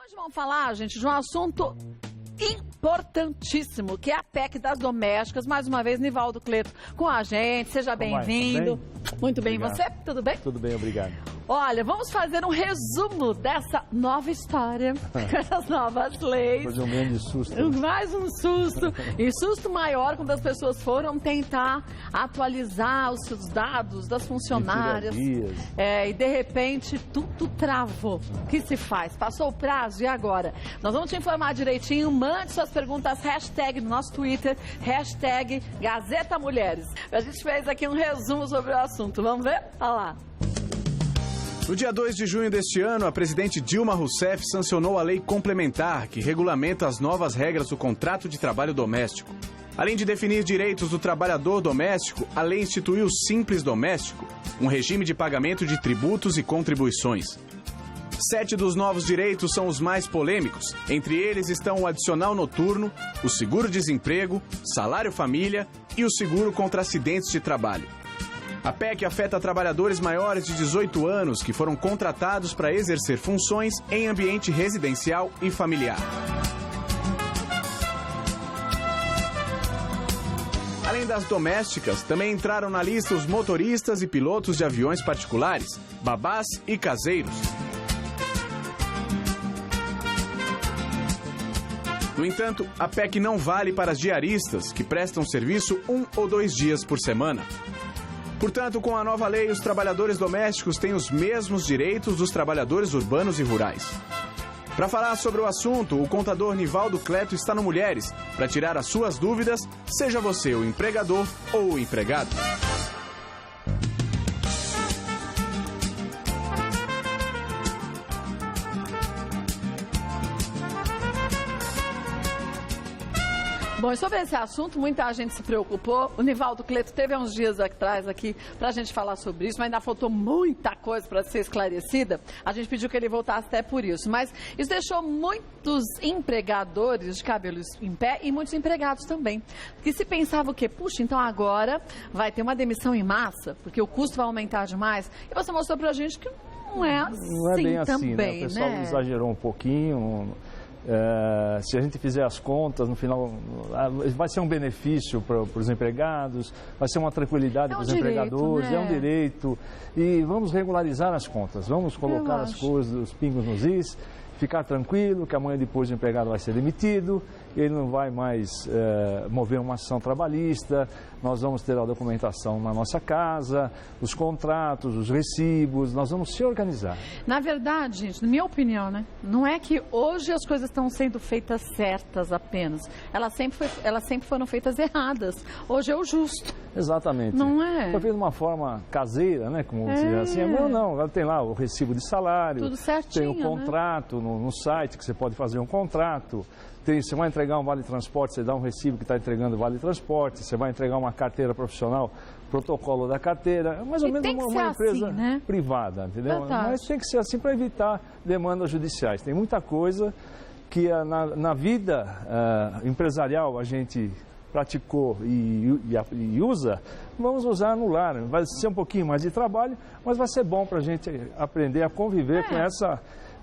Hoje vamos falar, gente, de um assunto importantíssimo, que é a PEC das domésticas. Mais uma vez, Nivaldo Cleto com a gente. Seja bem-vindo. Muito bem, obrigado. Você? Tudo bem? Tudo bem, obrigado. Olha, vamos fazer um resumo dessa nova história, essas novas leis. Fazer um grande susto. Mais um susto. E susto maior quando as pessoas foram tentar atualizar os seus dados das funcionárias. E de repente tudo travou. O que se faz? Passou o prazo e agora? Nós vamos te informar direitinho. Mande suas perguntas, hashtag no nosso Twitter, hashtag Gazeta Mulheres. A gente fez aqui um resumo sobre o assunto. Vamos ver? Olha lá. No dia 2 de junho deste ano, a presidente Dilma Rousseff sancionou a lei complementar que regulamenta as novas regras do contrato de trabalho doméstico. Além de definir direitos do trabalhador doméstico, a lei instituiu o Simples Doméstico, um regime de pagamento de tributos e contribuições. 7 dos novos direitos são os mais polêmicos. Entre eles estão o adicional noturno, o seguro-desemprego, salário-família e o seguro contra acidentes de trabalho. A PEC afeta trabalhadores maiores de 18 anos que foram contratados para exercer funções em ambiente residencial e familiar. Além das domésticas, também entraram na lista os motoristas e pilotos de aviões particulares, babás e caseiros. No entanto, a PEC não vale para as diaristas, que prestam serviço 1 ou 2 dias por semana. Portanto, com a nova lei, os trabalhadores domésticos têm os mesmos direitos dos trabalhadores urbanos e rurais. Para falar sobre o assunto, o contador Nivaldo Cleto está no Mulheres, para tirar as suas dúvidas, seja você o empregador ou o empregado. Bom, e sobre esse assunto, muita gente se preocupou. O Nivaldo Cleto teve há uns dias atrás aqui para a gente falar sobre isso, mas ainda faltou muita coisa para ser esclarecida. A gente pediu que ele voltasse até por isso. Mas isso deixou muitos empregadores de cabelos em pé e muitos empregados também. Que se pensava o quê? Puxa, então agora vai ter uma demissão em massa, porque o custo vai aumentar demais. E você mostrou para a gente que não é assim, não é bem assim, também, né? O pessoal exagerou um pouquinho. Se a gente fizer as contas, no final vai ser um benefício para os empregados, vai ser uma tranquilidade para os empregadores, é um direito. E vamos regularizar as contas, vamos colocar as coisas, os pingos nos is, ficar tranquilo que amanhã depois o empregado vai ser demitido, ele não vai mais mover uma ação trabalhista, nós vamos ter a documentação na nossa casa, os contratos, os recibos, nós vamos se organizar. Na verdade, gente, na minha opinião, né, não é que hoje as coisas estão sendo feitas certas apenas, elas sempre foram feitas erradas. Hoje é o justo. Exatamente. Não é? Foi feito de uma forma caseira, né, como se diz assim. Não, tem lá o recibo de salário, tudo certinho, tem o contrato, né? no site que você pode fazer um contrato. Você vai entregar um vale-transporte, você dá um recibo que está entregando vale-transporte, você vai entregar uma carteira profissional, protocolo da carteira, mais ou menos uma empresa assim, né? Privada, entendeu? Mas tem que ser assim para evitar demandas judiciais. Tem muita coisa que na vida empresarial a gente praticou e usa, vamos usar no lar. Vai ser um pouquinho mais de trabalho, mas vai ser bom para a gente aprender a conviver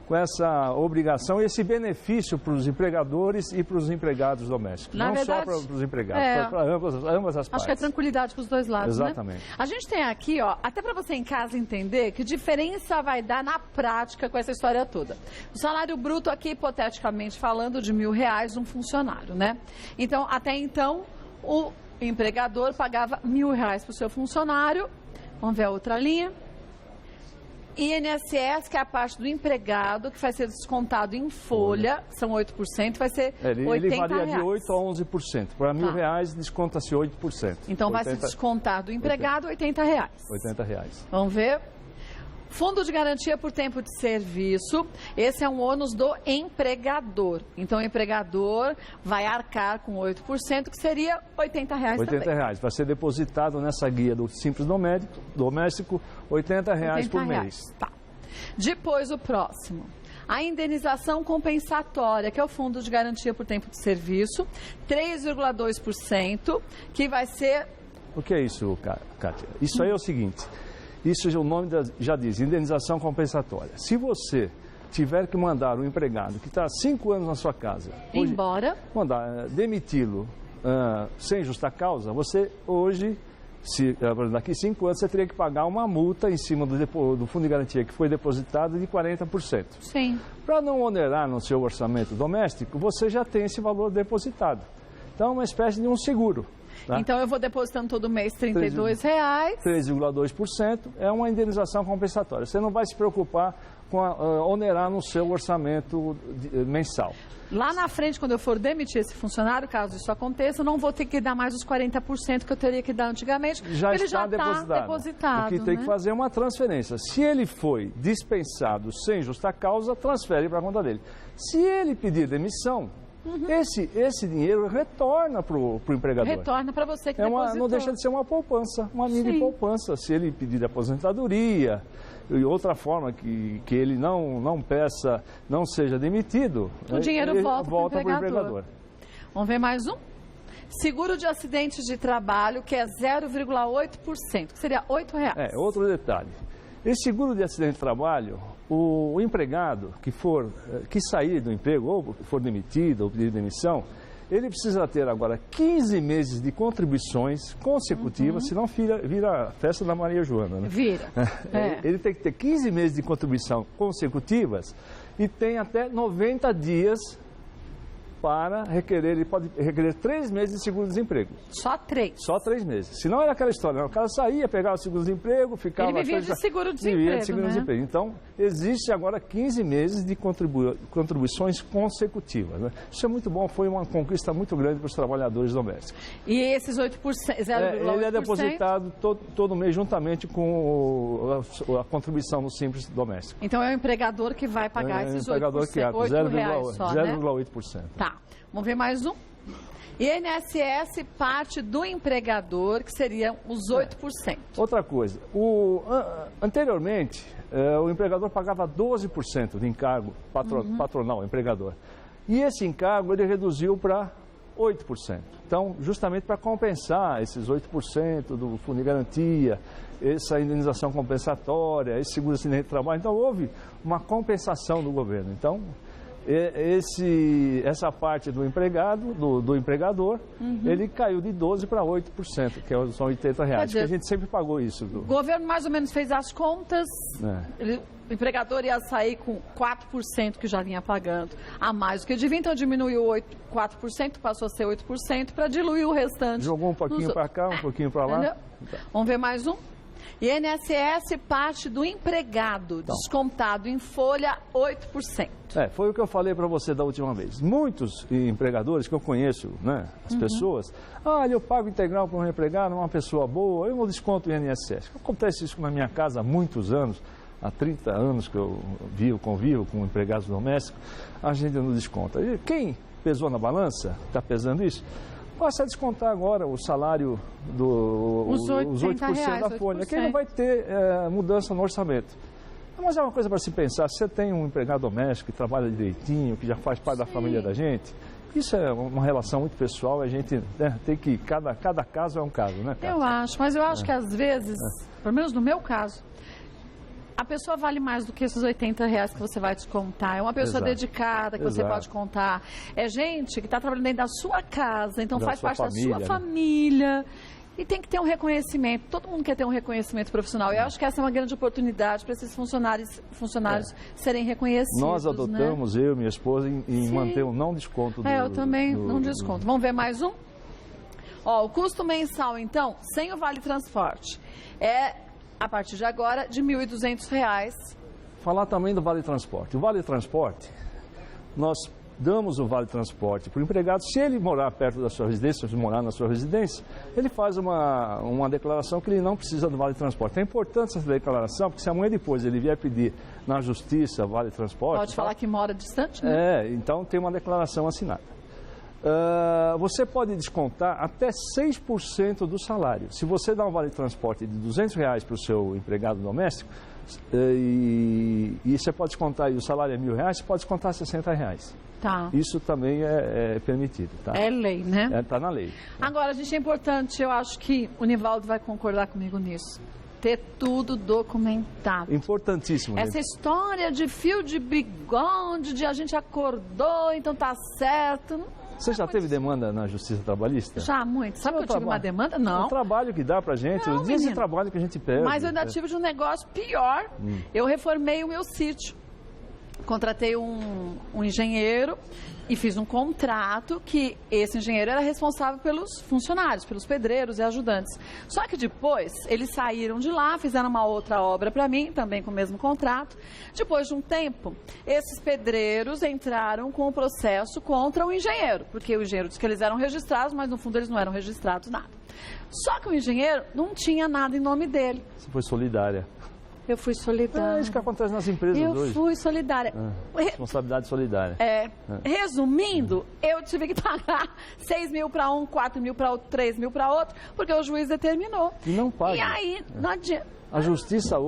com essa obrigação e esse benefício para os empregadores e para os empregados domésticos. Não só para os empregados, para ambas as partes. Acho que é tranquilidade para os dois lados, exatamente. Né? A gente tem aqui, ó, até para você em casa entender que diferença vai dar na prática com essa história toda. O salário bruto aqui, hipoteticamente falando, de R$1.000 um funcionário, né? Então, até então, o empregador pagava R$1.000 para o seu funcionário. Vamos ver a outra linha. INSS, que é a parte do empregado, que vai ser descontado em folha, são 8%, vai ser R$80. Ele varia de 8% a 11%. Para R$1.000 desconta-se 8%. Então vai se descontar do empregado R$80. R$80. Vamos ver. Fundo de garantia por tempo de serviço, esse é um ônus do empregador. Então o empregador vai arcar com 8%, que seria R$80 também. R$80. Vai ser depositado nessa guia do Simples Doméstico, R$80 por mês. Tá. Depois o próximo. A indenização compensatória, que é o Fundo de Garantia por Tempo de Serviço, 3,2%, que vai ser... O que é isso, Kátia? Isso aí é o seguinte... Isso o nome já diz, indenização compensatória. Se você tiver que mandar um empregado que está há 5 anos na sua casa... Hoje, embora? Mandar, demiti-lo sem justa causa, você hoje, daqui 5 anos, você teria que pagar uma multa em cima do fundo de garantia que foi depositado de 40%. Sim. Para não onerar no seu orçamento doméstico, você já tem esse valor depositado. Então, é uma espécie de um seguro. Tá? Então, eu vou depositando todo mês R$32. 3,2% é uma indenização compensatória. Você não vai se preocupar com onerar no seu orçamento mensal. Lá na frente, quando eu for demitir esse funcionário, caso isso aconteça, eu não vou ter que dar mais os 40% que eu teria que dar antigamente, já ele está depositado. O que tem que fazer é uma transferência. Se ele foi dispensado sem justa causa, transfere para a conta dele. Se ele pedir demissão, esse dinheiro retorna para o empregador. Retorna para você que depositou. Não deixa de ser uma poupança, uma mini poupança. Se ele pedir aposentadoria e outra forma que ele não peça, não seja demitido, o dinheiro volta para o empregador. Vamos ver mais um? Seguro de acidentes de trabalho, que é 0,8%, que seria R$8. Outro detalhe. Esse seguro de acidente de trabalho, o empregado que sair do emprego, ou for demitido, ou pedir demissão, ele precisa ter agora 15 meses de contribuições consecutivas, senão vira a festa da Maria Joana, né? Vira. Ele tem que ter 15 meses de contribuição consecutivas e tem até 90 dias para requerer, ele pode requerer 3 meses de seguro-desemprego. Só 3? Só 3 meses. Senão era aquela história, né? O cara saía, pegava o seguro-desemprego, ficava... Ele vivia de seguro-desemprego, né? Então, existe agora 15 meses de contribuições consecutivas, né? Isso é muito bom, foi uma conquista muito grande para os trabalhadores domésticos. E esses 8%, 0,8%? Ele é depositado todo mês juntamente com a contribuição no Simples Doméstico. Então, é o empregador que vai pagar esses 8%, R$0,8%. Tá. Vamos ver mais um? INSS parte do empregador, que seriam os 8%. Outra coisa, anteriormente, o empregador pagava 12% de encargo patronal, empregador. E esse encargo ele reduziu para 8%. Então, justamente para compensar esses 8% do fundo de garantia, essa indenização compensatória, esse seguro-acidente de trabalho. Então, houve uma compensação do governo. Então, essa parte do empregado, do empregador, ele caiu de 12% para 8%, que são R$80, que a gente sempre pagou isso. O governo mais ou menos fez as contas, o empregador ia sair com 4% que já vinha pagando a mais do que devia, então diminuiu 4%, passou a ser 8% para diluir o restante. Jogou um pouquinho para cá, um pouquinho para lá. Tá. Vamos ver mais um? INSS parte do empregado, descontado em folha 8%. Foi o que eu falei para você da última vez. Muitos empregadores que eu conheço, né, as pessoas, eu pago integral para um empregado, uma pessoa boa, eu não desconto o INSS. Acontece isso na minha casa há muitos anos, há 30 anos que eu convivo com empregados domésticos, a gente não desconta. E quem pesou na balança, está pesando isso, passa a descontar agora o salário os 8% da folha, que não vai ter mudança no orçamento. Mas é uma coisa para se pensar, se você tem um empregado doméstico que trabalha direitinho, que já faz parte da família da gente, isso é uma relação muito pessoal, a gente tem que, cada caso é um caso, né, Cátia? Eu acho, mas eu acho que às vezes, pelo menos no meu caso, a pessoa vale mais do que esses R$80 que você vai descontar. É uma pessoa dedicada que você pode contar. É gente que está trabalhando dentro da sua casa, então faz parte da sua família. E tem que ter um reconhecimento. Todo mundo quer ter um reconhecimento profissional. E eu acho que essa é uma grande oportunidade para esses funcionários serem reconhecidos. Nós adotamos, eu e minha esposa, em manter o não desconto eu também não desconto. Vamos ver mais um? O custo mensal, então, sem o Vale Transporte, a partir de agora, de R$ 1.200. Falar também do Vale Transporte. O Vale Transporte, nós damos o Vale Transporte para o empregado. Se ele morar perto da sua residência, se morar na sua residência, ele faz uma declaração que ele não precisa do Vale Transporte. É importante essa declaração, porque se amanhã depois ele vier pedir na Justiça Vale Transporte... Pode falar que mora distante, né? Então tem uma declaração assinada. Você pode descontar até 6% do salário. Se você dá um vale transporte de R$200 para o seu empregado doméstico, e você pode descontar, e o salário é R$1.000, você pode descontar R$60. Tá. Isso também é permitido. Tá? É lei, né? Está na lei. Agora, gente, é importante, eu acho que o Nivaldo vai concordar comigo nisso. ter tudo documentado. Importantíssimo. Essa história de fio de bigode, de a gente acordou, então tá certo. Você já teve demanda na Justiça Trabalhista? Já, muito. Sabe que eu tive uma demanda? Não. O trabalho que dá pra gente, os dias de trabalho que a gente perde. Mas eu ainda tive de um negócio pior. Eu reformei o meu sítio. Contratei um engenheiro e fiz um contrato que esse engenheiro era responsável pelos funcionários, pelos pedreiros e ajudantes. Só que depois eles saíram de lá, fizeram uma outra obra para mim, também com o mesmo contrato. Depois de um tempo, esses pedreiros entraram com o processo contra o engenheiro, porque o engenheiro disse que eles eram registrados, mas no fundo eles não eram registrados nada. Só que o engenheiro não tinha nada em nome dele. Você foi solidária. Eu fui solidária. É isso que acontece nas empresas hoje. Eu fui solidária. Responsabilidade solidária. Resumindo, eu tive que pagar 6 mil para um, 4 mil para outro, 3 mil para outro, porque o juiz determinou. E não paga. E aí, não adianta. A justiça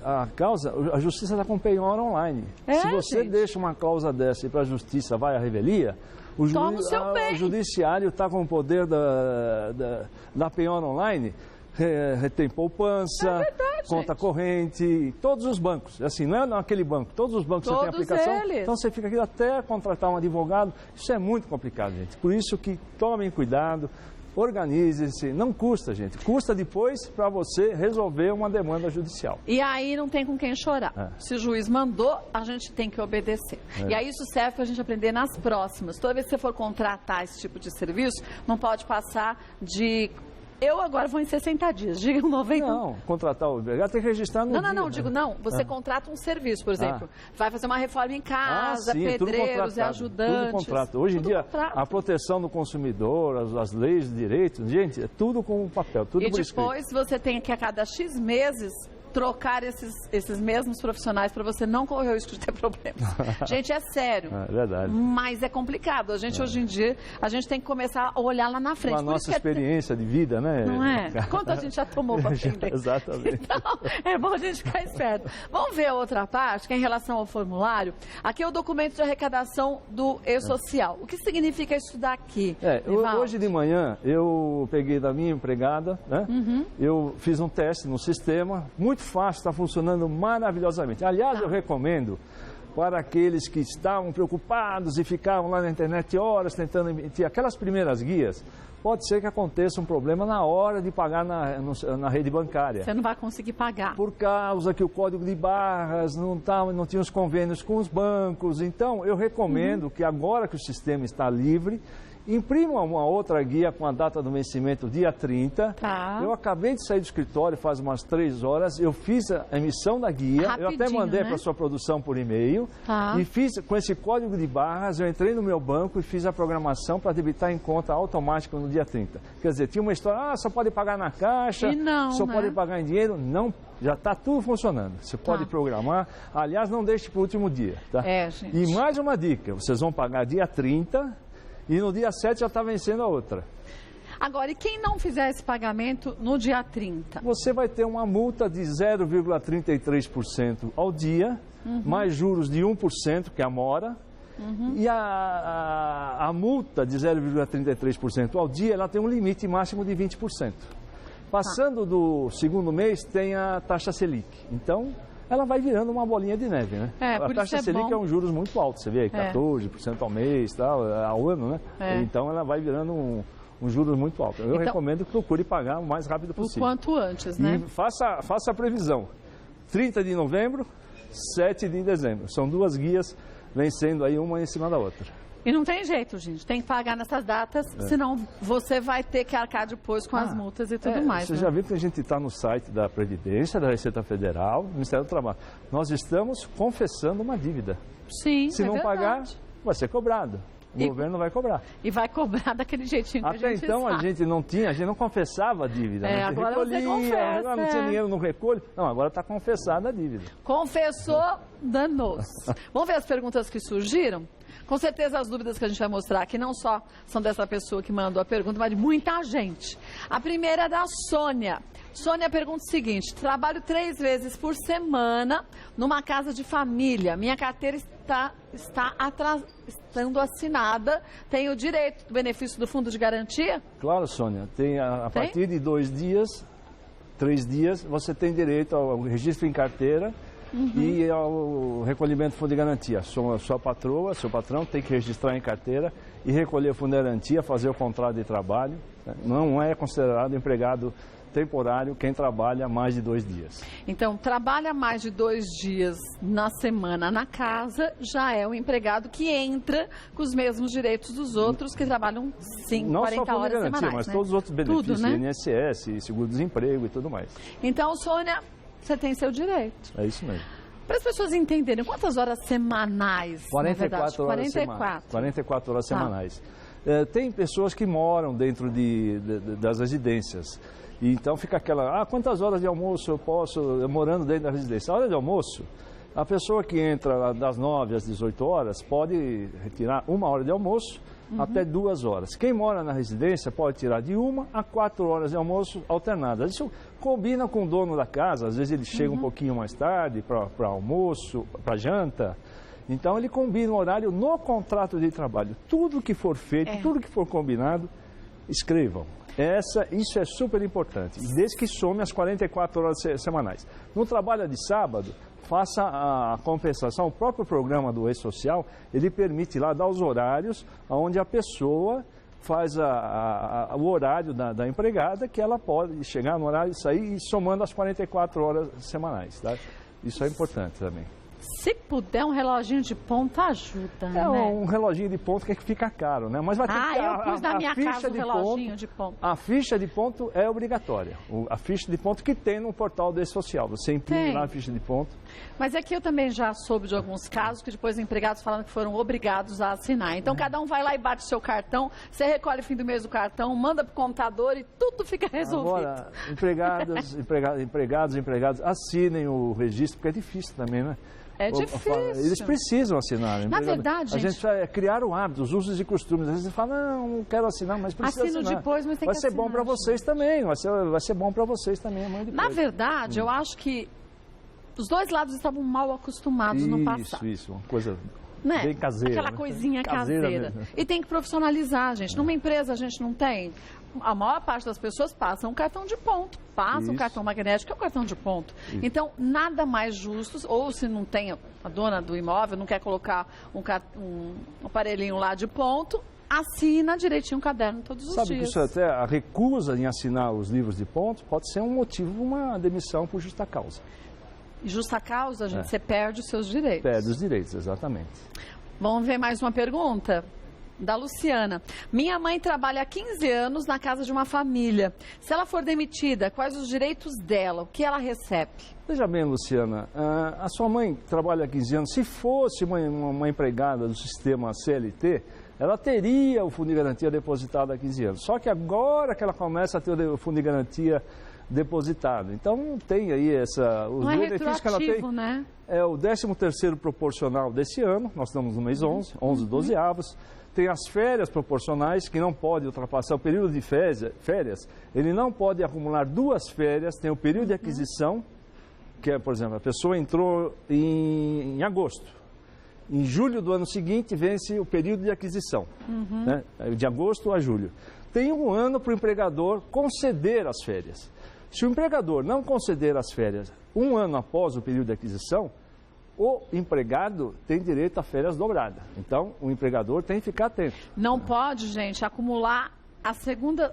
a justiça está com penhor online. Se você deixa uma causa dessa e para a justiça vai à revelia, o judiciário está com o poder da penhor online, retém poupança, conta corrente, todos os bancos. Assim, não é naquele banco, todos os bancos você tem aplicação. Então você fica aqui até contratar um advogado. Isso é muito complicado, gente. Por isso que tomem cuidado, organize-se. Não custa, gente. Custa depois para você resolver uma demanda judicial. E aí não tem com quem chorar. Se o juiz mandou, a gente tem que obedecer. E aí isso serve para a gente aprender nas próximas. Toda vez que você for contratar esse tipo de serviço, não pode passar de... Eu agora vou em 60 dias, diga 90. Não, contratar o delegado tem que registrar no dia. Não, digo não. Você contrata um serviço, por exemplo. Vai fazer uma reforma em casa, pedreiros e ajudantes. Tudo contrato. Hoje em dia, a proteção do consumidor, as leis de direitos, gente, é tudo com papel, tudo por escrito. E depois você tem que, a cada X meses, trocar esses mesmos profissionais para você não correr o risco de ter problemas. Gente, é sério. É verdade. Mas é complicado. A gente, hoje em dia, a gente tem que começar a olhar lá na frente. Com a nossa experiência de vida, né? Não é? Quanto a gente já tomou para aprender. Exatamente. Então, é bom a gente ficar esperto. Vamos ver a outra parte, que é em relação ao formulário. Aqui é o documento de arrecadação do E-Social. O que significa isso daqui? Hoje de manhã, eu peguei da minha empregada, né? Eu fiz um teste no sistema, muito fácil, está funcionando maravilhosamente. Aliás, eu recomendo para aqueles que estavam preocupados e ficavam lá na internet horas tentando emitir aquelas primeiras guias, pode ser que aconteça um problema na hora de pagar na rede bancária. Você não vai conseguir pagar. Por causa que o código de barras não tinha os convênios com os bancos. Então, eu recomendo que agora que o sistema está livre, imprima uma outra guia com a data do vencimento, dia 30. Eu acabei de sair do escritório faz umas 3 horas. Eu fiz a emissão da guia. Eu até mandei para a sua produção por e-mail. E fiz com esse código de barras. Eu entrei no meu banco e fiz a programação para debitar em conta automática no dia 30. Quer dizer, tinha uma história, só pode pagar na caixa, só pode pagar em dinheiro. Não, já está tudo funcionando. Você pode programar. Aliás, não deixe para o último dia. Tá? Gente. E mais uma dica, vocês vão pagar dia 30... E no dia 7 já está vencendo a outra. Agora, e quem não fizer esse pagamento no dia 30? Você vai ter uma multa de 0,33% ao dia, mais juros de 1%, que é a mora. E a multa de 0,33% ao dia, ela tem um limite máximo de 20%. Passando do segundo mês, tem a taxa Selic. Então, ela vai virando uma bolinha de neve, né? A taxa Selic é um juros muito alto, você vê aí, 14% ao mês, ao ano, né? Então ela vai virando um juros muito alto. Eu recomendo que procure pagar o mais rápido possível. O quanto antes, né? E faça a previsão. 30 de novembro, 7 de dezembro. São 2 guias vencendo aí uma em cima da outra. E não tem jeito, gente. Tem que pagar nessas datas, senão você vai ter que arcar depois com as multas e tudo mais. Você já viu que a gente está no site da Previdência, da Receita Federal, do Ministério do Trabalho. Nós estamos confessando uma dívida. Sim, Se não pagar, vai ser cobrado. O governo vai cobrar. E vai cobrar daquele jeitinho que a gente Até então sabe. a gente não confessava a dívida. Agora você confessa. Agora não tinha dinheiro no recolho. Não, agora está confessada a dívida. Confessou, danou-se. Vamos ver as perguntas que surgiram? Com certeza as dúvidas que a gente vai mostrar aqui não só são dessa pessoa que mandou a pergunta, mas de muita gente. A primeira é da Sônia. Sônia pergunta o seguinte: trabalho 3 vezes por semana numa casa de família. Minha carteira está estando assinada. Tenho o direito do benefício do fundo de garantia? Claro, Sônia. Tem a partir de 2 dias 3 dias, você tem direito ao registro em carteira e ao recolhimento do fundo de garantia. Sua patroa, seu patrão tem que registrar em carteira e recolher o fundo de garantia, fazer o contrato de trabalho. Né? Não é considerado empregado temporário quem trabalha mais de 2 dias. Então, trabalha mais de 2 dias na semana na casa, já é um empregado que entra com os mesmos direitos dos outros que trabalham 40 horas semanais. Mas né? todos os outros benefícios, Tudo, né? INSS, seguro-desemprego e tudo mais. Então, Sônia, você tem seu direito. É isso mesmo. Para as pessoas entenderem, quantas horas semanais? 44 horas 44 horas semanais. Tem pessoas que moram dentro das residências. Então fica aquela, quantas horas de almoço eu posso, morando dentro da residência? A hora de almoço, a pessoa que entra das 9 às 18 horas pode retirar 1 hora de almoço até 2 horas. Quem mora na residência pode tirar de 1 a 4 horas de almoço alternadas. Isso combina com o dono da casa, às vezes ele chega um pouquinho mais tarde para almoço, para janta. Então ele combina o horário no contrato de trabalho. Tudo que for feito, tudo que for combinado, escrevam. Isso é super importante, desde que some as 44 horas semanais. No trabalho de sábado, faça a compensação. O próprio programa do E-Social, ele permite lá dar os horários onde a pessoa faz o horário da empregada, que ela pode chegar no horário e sair somando as 44 horas semanais. Tá? Isso é importante também. Se puder, um reloginho de ponto ajuda, né? Um reloginho de ponto que fica caro, né? Mas vai ter que eu pus na minha casa um reloginho de ponto. A ficha de ponto é obrigatória. A ficha de ponto que tem no portal do E-Social. Você imprime lá a ficha de ponto. Mas aqui eu também já soube de alguns casos que depois empregados falando que foram obrigados a assinar. Então cada um vai lá e bate o seu cartão, você recolhe o fim do mês do cartão, manda para o computador e tudo fica resolvido. Agora, empregados, assinem o registro, porque é difícil também, né? É difícil. Eles precisam assinar. Na verdade, gente... A gente precisa criar o hábito, os usos e costumes. Às vezes você fala, não quero assinar, mas precisa assinar. Assino depois, mas tem que assinar. Vai ser bom para vocês também, vai ser bom para vocês também amanhã depois. Na verdade, eu acho que os dois lados estavam mal acostumados no passado. Isso, uma coisa... Né? Bem caseira. Aquela coisinha caseira. E tem que profissionalizar, gente. Numa empresa a gente não tem. A maior parte das pessoas passam um cartão de ponto. Passa um cartão magnético, que é o cartão de ponto. Isso. Então, nada mais justo, ou se não tem, a dona do imóvel não quer colocar um aparelhinho lá de ponto, assina direitinho o caderno todos os dias. Sabe que isso até a recusa em assinar os livros de ponto pode ser um motivo de uma demissão por justa causa. Justa causa, gente, você perde os seus direitos. Perde os direitos, exatamente. Vamos ver mais uma pergunta? Da Luciana. Minha mãe trabalha há 15 anos na casa de uma família. Se ela for demitida, quais os direitos dela? O que ela recebe? Veja bem, Luciana, a sua mãe trabalha há 15 anos. Se fosse uma empregada do sistema CLT, ela teria o fundo de garantia depositado há 15 anos. Só que agora que ela começa a ter o fundo de garantia depositado. Então tem aí os benefícios que ela tem. Né? É o 13º proporcional desse ano, nós estamos no mês 11, 12avos. Tem as férias proporcionais, que não pode ultrapassar o período de férias, ele não pode acumular 2 férias, tem o período de aquisição, que é, por exemplo, a pessoa entrou em agosto. Em julho do ano seguinte vence o período de aquisição, né? De agosto a julho. Tem 1 ano para o empregador conceder as férias. Se o empregador não conceder as férias 1 ano após o período de aquisição, o empregado tem direito a férias dobradas. Então, o empregador tem que ficar atento. Não pode, gente, acumular as segundas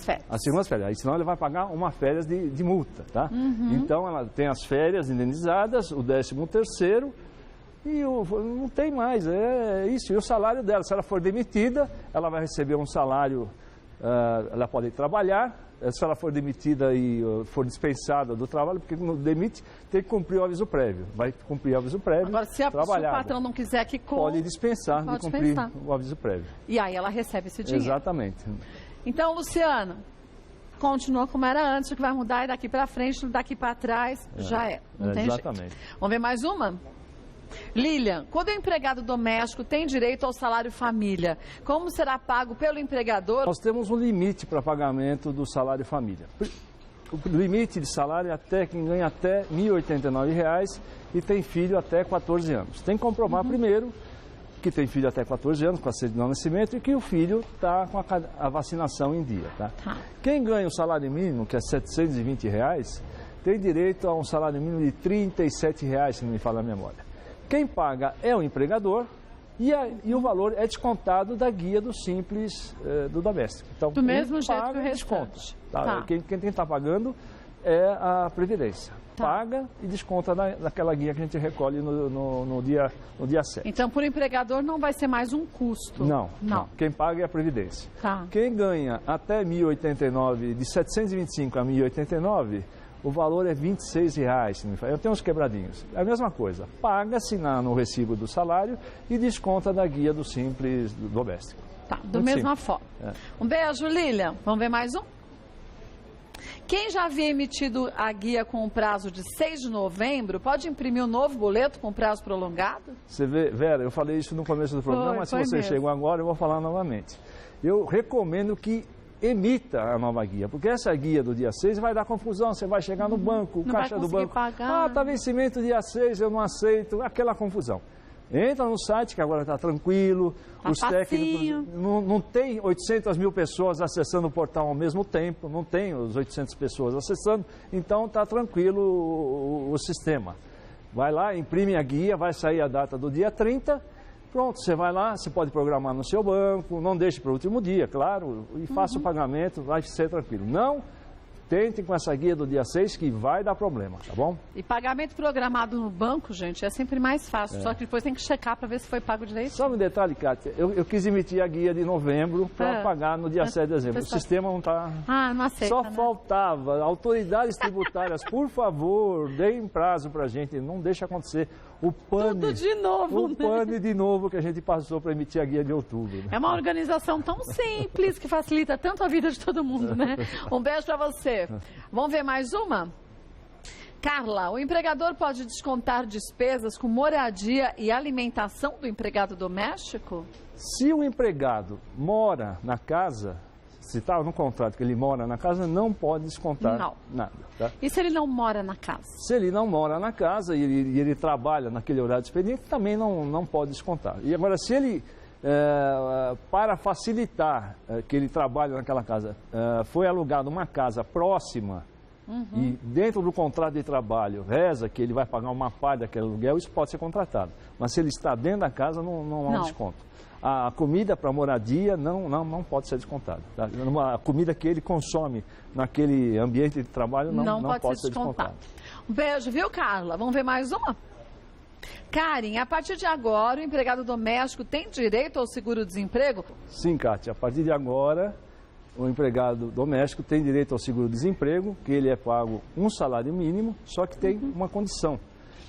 férias. As segundas férias. Aí, senão ele vai pagar uma férias de multa, tá? Então, ela tem as férias indenizadas, o 13º, e não tem mais. É isso. E o salário dela, se ela for demitida, ela vai receber um salário, ela pode trabalhar. Se ela for demitida e for dispensada do trabalho, porque quando demite, tem que cumprir o aviso prévio. Vai cumprir o aviso prévio. Agora, se o patrão não quiser que pode dispensar de cumprir o aviso prévio. E aí ela recebe esse dinheiro. Exatamente. Então, Luciana, continua como era antes, o que vai mudar é daqui para frente, daqui para trás, já é. Não tem exatamente. Jeito. Vamos ver mais uma? Lilian, quando o empregado doméstico tem direito ao salário família, como será pago pelo empregador? Nós temos um limite para pagamento do salário família. O limite de salário é até quem ganha até R$ 1.089 e tem filho até 14 anos. Tem que comprovar primeiro que tem filho até 14 anos, com a certidão de nascimento, e que o filho está com a vacinação em dia. Tá? Quem ganha o salário mínimo, que é R$ 720, tem direito a um salário mínimo de R$ 37,00, se não me falha a memória. Quem paga é o empregador e o valor é descontado da guia do Simples do doméstico. Então, do mesmo jeito que o restante. Tá? Quem está pagando é a Previdência. Paga e desconta naquela guia que a gente recolhe no dia 7. Então, por empregador não vai ser mais um custo? Não. Quem paga é a Previdência. Quem ganha até 1.089, de 725 a 1.089, o valor é R$ 26,00. Eu tenho uns quebradinhos. É a mesma coisa. Paga-se no recibo do salário e desconta da guia do Simples do doméstico. Tá, da mesma forma. Um beijo, Lilian. Vamos ver mais um? Quem já havia emitido a guia com o prazo de 6 de novembro, pode imprimir um novo boleto com prazo prolongado? Você vê, Vera, eu falei isso no começo do programa, mas se você chegou agora, eu vou falar novamente. Eu recomendo que emita a nova guia, porque essa guia do dia 6 vai dar confusão, você vai chegar no banco, o caixa do banco, está vencimento dia 6, eu não aceito, aquela confusão. Entra no site, que agora está tranquilo, os técnicos, não tem 800 mil pessoas acessando o portal ao mesmo tempo, não tem os 800 pessoas acessando, então está tranquilo o sistema. Vai lá, imprime a guia, vai sair a data do dia 30, pronto, você vai lá, você pode programar no seu banco, não deixe para o último dia, claro, e faça o pagamento, vai ser tranquilo. Não tentem com essa guia do dia 6 que vai dar problema, tá bom? E pagamento programado no banco, gente, é sempre mais fácil. Só que depois tem que checar para ver se foi pago direito. Só um detalhe, Kátia. Eu quis emitir a guia de novembro para pagar no dia 7 de dezembro. O sistema não está... não aceita, Só faltava. Autoridades tributárias, por favor, deem prazo para a gente. Não deixe acontecer o pane. Tudo de novo, O pane de novo que a gente passou para emitir a guia de outubro. Né? É uma organização tão simples que facilita tanto a vida de todo mundo, né? Um beijo para você. Vamos ver mais uma? Carla, o empregador pode descontar despesas com moradia e alimentação do empregado doméstico? Se o empregado mora na casa, se está no contrato que ele mora na casa, não pode descontar nada. Tá? E se ele não mora na casa? Se ele não mora na casa e ele trabalha naquele horário de expediente, também não pode descontar. E agora, se ele... para facilitar que ele trabalhe naquela casa, foi alugado uma casa próxima e dentro do contrato de trabalho reza que ele vai pagar uma parte daquele aluguel, isso pode ser contratado. Mas se ele está dentro da casa, não há desconto. A comida para moradia não pode ser descontada. Tá? A comida que ele consome naquele ambiente de trabalho não pode ser descontada. Um beijo, viu, Carla? Vamos ver mais uma? Karen, a partir de agora, o empregado doméstico tem direito ao seguro-desemprego? Sim, Kátia. A partir de agora, o empregado doméstico tem direito ao seguro-desemprego, que ele é pago um salário mínimo, só que tem uma condição.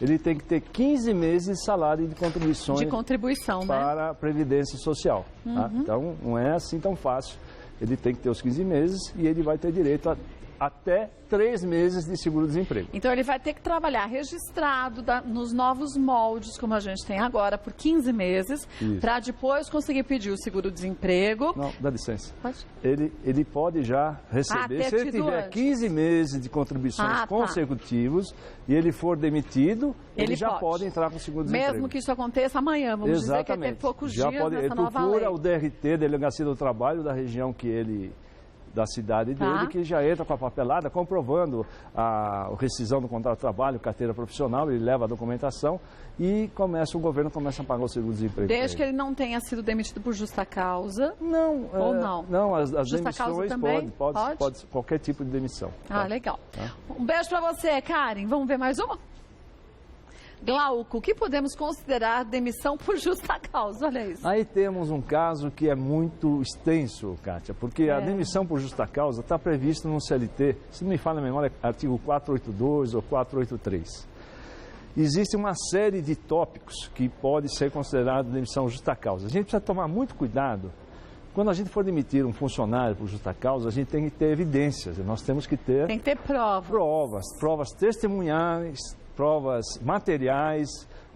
Ele tem que ter 15 meses de salário de contribuições para a Previdência Social. Tá? Então, não é assim tão fácil. Ele tem que ter os 15 meses e ele vai ter direito a até 3 meses de seguro-desemprego. Então, ele vai ter que trabalhar registrado nos novos moldes, como a gente tem agora, por 15 meses, para depois conseguir pedir o seguro-desemprego. Não, dá licença. Pode? Ele pode já receber, se ele tiver 15 meses de contribuições consecutivos e ele for demitido, ele já pode entrar com o seguro-desemprego. Mesmo que isso aconteça amanhã, vamos dizer que tem poucos dias nessa nova lei. Ele procura o DRT, Delegacia do Trabalho, da região que ele... da cidade dele, que já entra com a papelada comprovando a rescisão do contrato de trabalho, carteira profissional, ele leva a documentação e o governo começa a pagar o seguro-desemprego. Desde que ele não tenha sido demitido por justa causa? Não. Ou não? Não, as demissões pode qualquer tipo de demissão. Legal. Um beijo para você, Karen. Vamos ver mais uma? Glauco, o que podemos considerar demissão por justa causa? Olha isso. Aí temos um caso que é muito extenso, Kátia, porque a demissão por justa causa está prevista no CLT, se não me falha a memória, artigo 482 ou 483. Existe uma série de tópicos que pode ser considerado demissão por justa causa. A gente precisa tomar muito cuidado. Quando a gente for demitir um funcionário por justa causa, a gente tem que ter evidências. Nós temos que ter... Tem que ter provas. Provas testemunhais, provas materiais,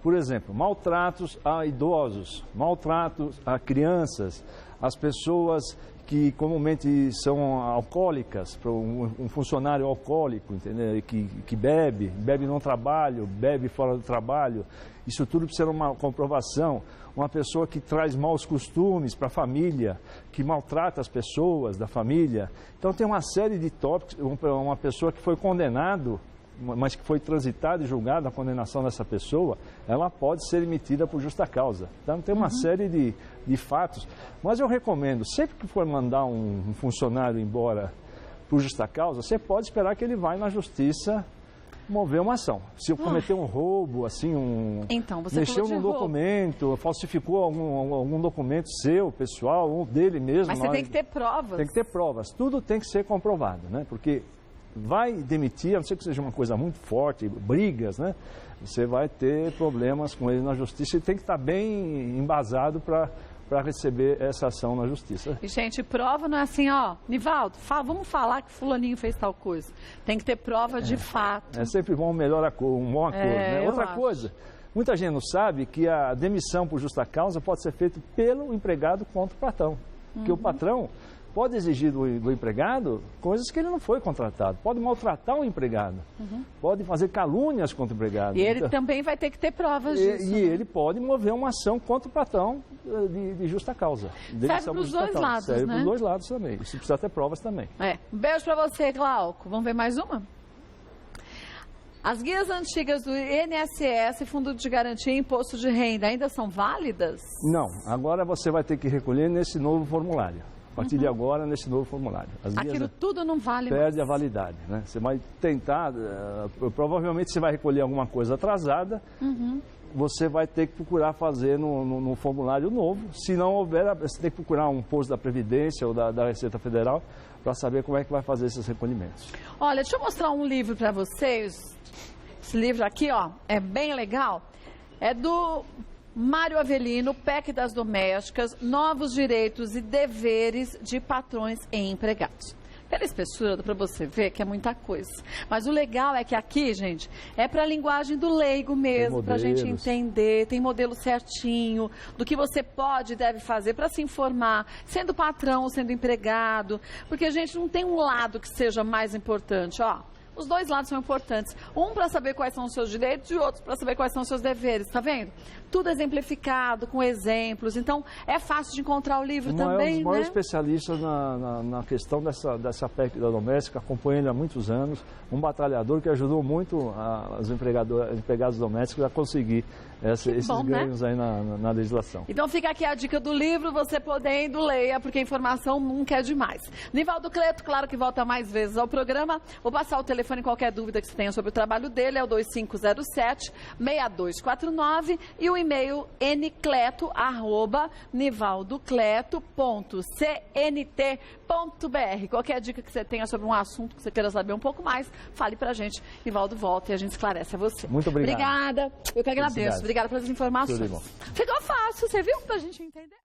Por exemplo, maltratos a idosos, maltratos a crianças, as pessoas que comumente são alcoólicas, para um funcionário alcoólico, entendeu? Que bebe no trabalho, bebe fora do trabalho, isso tudo precisa de uma comprovação. Uma pessoa que traz maus costumes para a família, que maltrata as pessoas da família. Então tem uma série de tópicos, uma pessoa que foi condenado, mas que foi transitada e julgada a condenação dessa pessoa, ela pode ser emitida por justa causa. Então tem uma série de fatos. Mas eu recomendo, sempre que for mandar um funcionário embora por justa causa, você pode esperar que ele vai na justiça mover uma ação. Se eu cometer um roubo, assim, então, você mexeu num documento, falsificou algum documento seu, pessoal, ou dele mesmo. Mas você tem que ter provas. Tem que ter provas. Tudo tem que ser comprovado, né? Porque vai demitir, a não ser que seja uma coisa muito forte, brigas, né? Você vai ter problemas com ele na justiça e tem que estar bem embasado para receber essa ação na justiça. E, gente, prova não é assim, ó, Nivaldo, vamos falar que fulaninho fez tal coisa. Tem que ter prova de fato. É sempre bom um bom acordo, né? Outra coisa, muita gente não sabe que a demissão por justa causa pode ser feita pelo empregado contra o patrão. Porque o patrão pode exigir do empregado coisas que ele não foi contratado. Pode maltratar o empregado. Pode fazer calúnias contra o empregado. E ele também vai ter que ter provas disso. E ele pode mover uma ação contra o patrão de justa causa. Serve para os dois lados, Serve né? para os dois lados também. Isso precisa ter provas também. Um beijo para você, Glauco. Vamos ver mais uma? As guias antigas do INSS, Fundo de Garantia e Imposto de Renda, ainda são válidas? Não. Agora você vai ter que recolher nesse novo formulário. A partir de agora, nesse novo formulário. Aquilo tudo não vale mais. Perde a validade, né? Você vai tentar, provavelmente você vai recolher alguma coisa atrasada, você vai ter que procurar fazer no formulário novo. Se não houver, você tem que procurar um posto da Previdência ou da Receita Federal para saber como é que vai fazer esses recolhimentos. Olha, deixa eu mostrar um livro para vocês. Esse livro aqui, ó, é bem legal. É do Mário Avelino, PEC das Domésticas, Novos Direitos e Deveres de Patrões e Empregados. Pela espessura, dá para você ver que é muita coisa. Mas o legal é que aqui, gente, é para a linguagem do leigo mesmo, para a gente entender, tem modelo certinho do que você pode e deve fazer para se informar, sendo patrão ou sendo empregado, porque a gente não tem um lado que seja mais importante, ó. Os dois lados são importantes. Um para saber quais são os seus direitos e outro para saber quais são os seus deveres. Tá vendo? Tudo exemplificado, com exemplos. Então, é fácil de encontrar o livro também, né? Um dos maiores especialistas na questão dessa PEC da doméstica, acompanho ele há muitos anos. Um batalhador que ajudou muito os empregados domésticos a conseguir esses ganhos, né? Aí na legislação. Então fica aqui a dica do livro, você podendo, leia, porque a informação nunca é demais. Nivaldo Cleto, claro que volta mais vezes ao programa. Vou passar o telefone, qualquer dúvida que você tenha sobre o trabalho dele, é o 2507-6249 e o e-mail ncleto@nivaldocleto.cnt.br. Qualquer dica que você tenha sobre um assunto que você queira saber um pouco mais, fale pra gente. Nivaldo volta e a gente esclarece a você. Muito obrigado. Obrigada. Eu que agradeço. Obrigada pelas informações. Ficou fácil, você viu? Pra gente entender.